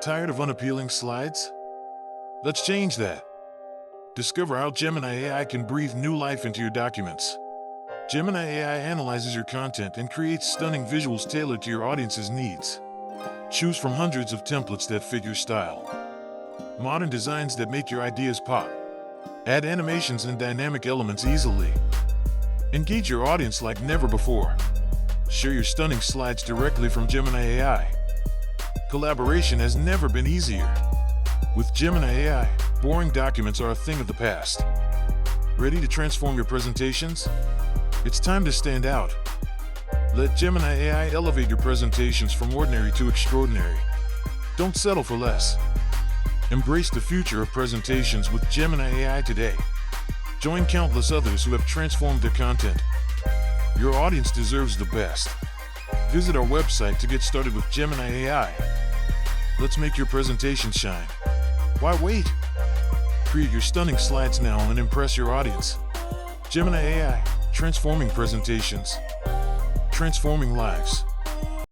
Tired of unappealing slides? Let's change that. Discover how Gemini AI can breathe new life into your documents. Gemini AI analyzes your content and creates stunning visuals tailored to your audience's needs. Choose from hundreds of templates that fit your style. Modern designs that make your ideas pop. Add animations and dynamic elements easily. Engage your audience like never before. Share your stunning slides directly from Gemini AI. Collaboration has never been easier. With Gemini AI, boring documents are a thing of the past. Ready to transform your presentations? It's time to stand out. Let Gemini AI elevate your presentations from ordinary to extraordinary. Don't settle for less. Embrace the future of presentations with Gemini AI today. Join countless others who have transformed their content. Your audience deserves the best. Visit our website to get started with Gemini AI. Let's make your presentation shine. Why wait? Create your stunning slides now and impress your audience. Gemini AI, transforming presentations, transforming lives.